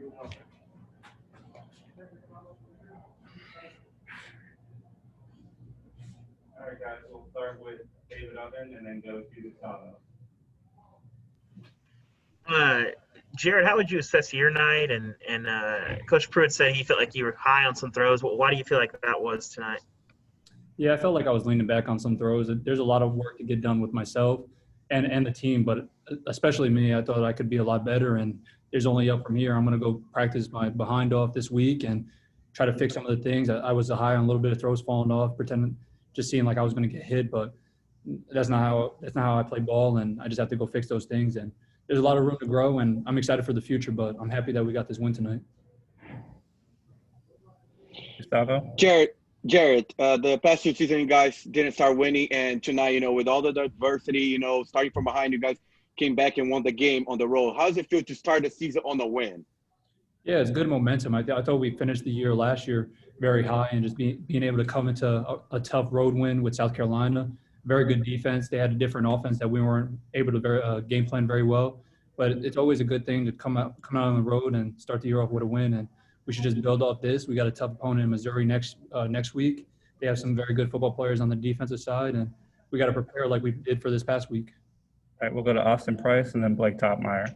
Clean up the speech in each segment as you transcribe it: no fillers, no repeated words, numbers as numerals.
All right, guys, we'll start with David Oven and then go to Salo. Jarrett, how would you assess your night? And Coach Pruitt said he felt like you were high on some throws. Why do you feel like that was tonight? Yeah, I felt like I was leaning back on some throws. There's a lot of work to get done with myself and the team, but especially me. I thought I could be a lot better, and there's only up from here. I'm going to go practice my behind off this week and try to fix some of the things. I was high on a little bit of throws falling off, pretending just seeing like I was going to get hit, but that's not how I play ball, and I just have to go fix those things. And there's a lot of room to grow, and I'm excited for the future, but I'm happy that we got this win tonight. Gustavo? Jarrett, the past 2 seasons, you guys didn't start winning, and tonight, with all the adversity, starting from behind, you guys came back and won the game on the road. How does it feel to start the season on a win? Yeah, it's good momentum. I thought we finished the year last year very high, and just being able to come into a tough road win with South Carolina. Very good defense. They had a different offense that we weren't able to game plan very well. But it's always a good thing to come out on the road and start the year off with a win. And we should just build off this. We got a tough opponent in Missouri next week. They have some very good football players on the defensive side, and we got to prepare like we did for this past week. All right, we'll go to Austin Price and then Blake Topmeyer.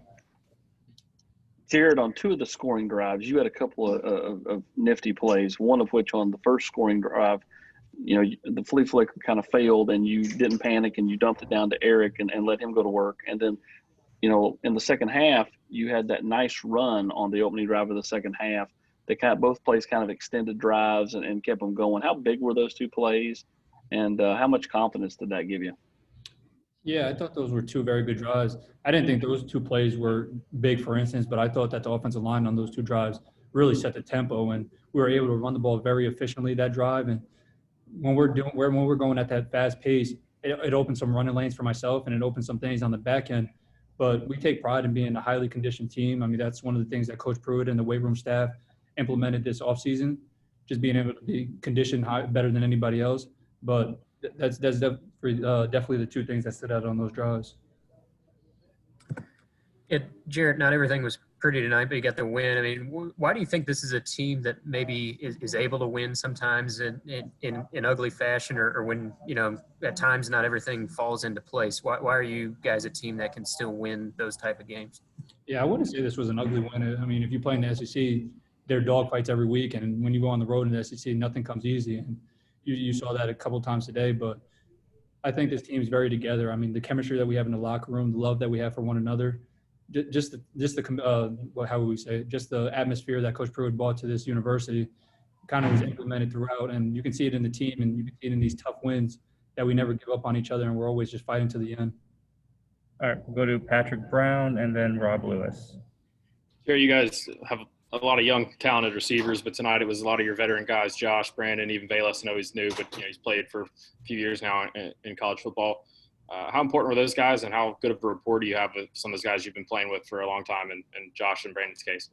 Jarrett, on 2 of the scoring drives, you had a couple of nifty plays, one of which on the first scoring drive, the flea flicker kind of failed and you didn't panic and you dumped it down to Eric and let him go to work. And then, in the second half, you had that nice run on the opening drive of the second half. Both plays kind of extended drives and kept them going. How big were those 2 plays, and how much confidence did that give you? Yeah, I thought those were 2 very good drives. I didn't think those 2 plays were big, for instance, but I thought that the offensive line on those 2 drives really set the tempo, and we were able to run the ball very efficiently that drive. And when we're going at that fast pace, it opened some running lanes for myself, and it opened some things on the back end. But we take pride in being a highly conditioned team. I mean, that's one of the things that Coach Pruitt and the weight room staff implemented this offseason, just being able to be conditioned better than anybody else. But that's definitely the 2 things that stood out on those drives. Jarrett, not everything was pretty tonight, but you got the win. I mean, why do you think this is a team that maybe is able to win sometimes in ugly fashion, or when, at times not everything falls into place? Why are you guys a team that can still win those type of games? Yeah, I wouldn't say this was an ugly win. I mean, if you play in the SEC, there are dogfights every week, and when you go on the road in the SEC, nothing comes easy. And you saw that a couple of times today, but I think this team is very together. I mean, the chemistry that we have in the locker room, the love that we have for one another, just how would we say it? Just the atmosphere that Coach Pruitt brought to this university kind of was implemented throughout, and you can see it in the team, and you can see it in these tough wins that we never give up on each other, and we're always just fighting to the end. All right, we'll go to Patrick Brown and then Rob Lewis. Here, you guys have a lot of young, talented receivers, but tonight it was a lot of your veteran guys, Josh, Brandon, even Bayless. I know he's new, but he's played for a few years now in college football. How important were those guys, and how good of a rapport do you have with some of those guys you've been playing with for a long time, in Josh and Brandon's case?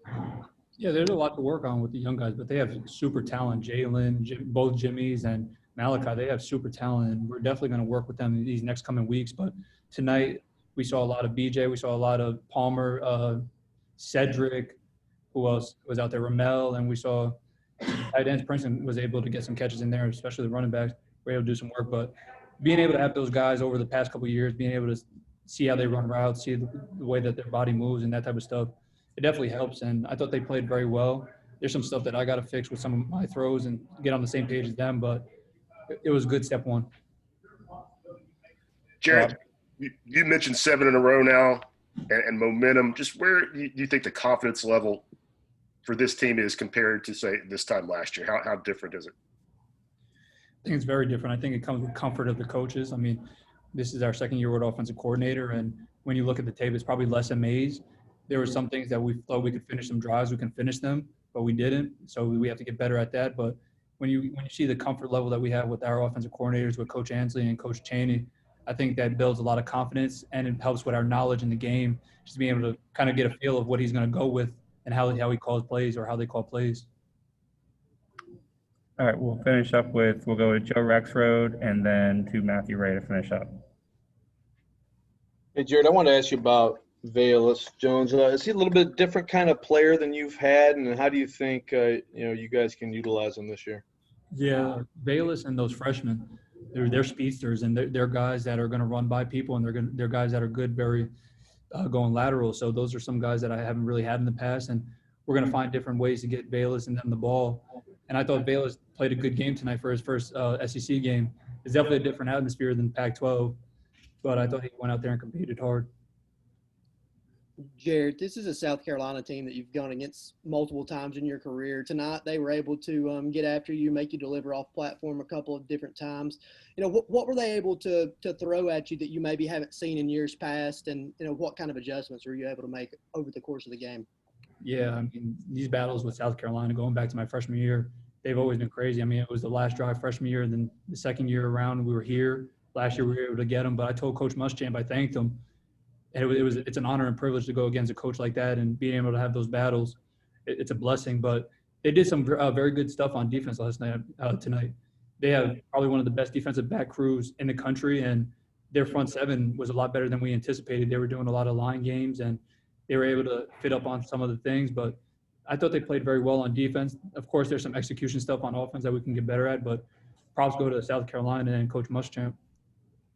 Yeah, there's a lot to work on with the young guys, but they have super talent. Jalen, both Jimmys, and Malachi, they have super talent, and we're definitely going to work with them in these next coming weeks. But tonight we saw a lot of BJ, we saw a lot of Palmer, Cedric, who else was out there, Ramel, and we saw tight ends. Princeton was able to get some catches in there, especially the running backs. We're able to do some work, but being able to have those guys over the past couple of years, being able to see how they run routes, see the way that their body moves and that type of stuff, it definitely helps. And I thought they played very well. There's some stuff that I got to fix with some of my throws and get on the same page as them, but it was a good step 1. Jarrett, you mentioned 7 in a row now and momentum. Just where do you think the confidence level for this team is compared to, say, this time last year? How different is it? I think it's very different. I think it comes with comfort of the coaches. I mean, this is our second year with offensive coordinator, and when you look at the tape, it's probably less amazed. There were some things that we thought we could finish some drives, we can finish them, but we didn't. So we have to get better at that. But when you see the comfort level that we have with our offensive coordinators, with Coach Ansley and Coach Chaney, I think that builds a lot of confidence, and it helps with our knowledge in the game, just being able to kind of get a feel of what he's going to go with and how he calls plays or how they call plays. All right, we'll finish up with, we'll go to Joe Rexroad and then to Matthew Ray to finish up. Hey, Jared, I want to ask you about Bayless Jones. Is he a little bit different kind of player than you've had, and how do you think you guys can utilize him this year? Yeah, Bayless and those freshmen, they're speedsters, and they're guys that are going to run by people, and they're guys that are good, very going lateral. So those are some guys that I haven't really had in the past, and we're going to find different ways to get Bayless and them the ball. And I thought Bayless played a good game tonight for his first SEC game. It's definitely a different atmosphere than Pac-12, but I thought he went out there and competed hard. Jarrett, this is a South Carolina team that you've gone against multiple times in your career. Tonight, they were able to get after you, make you deliver off platform a couple of different times. What were they able to throw at you that you maybe haven't seen in years past, and what kind of adjustments were you able to make over the course of the game? Yeah, I mean, these battles with South Carolina, going back to my freshman year, they've always been crazy. I mean, it was the last drive freshman year, and then the second year around, we were here. Last year, we were able to get them, but I told Coach Muschamp, I thanked him. And it's an honor and privilege to go against a coach like that and being able to have those battles. It's a blessing. But they did some very good stuff on defense last night. Tonight, they have probably one of the best defensive back crews in the country, and their front seven was a lot better than we anticipated. They were doing a lot of line games, and they were able to fit up on some of the things. But I thought they played very well on defense. Of course, there's some execution stuff on offense that we can get better at. But props go to South Carolina and Coach Muschamp.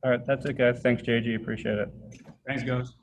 All right, that's it, guys. Thanks, JG. Appreciate it. Thanks, guys.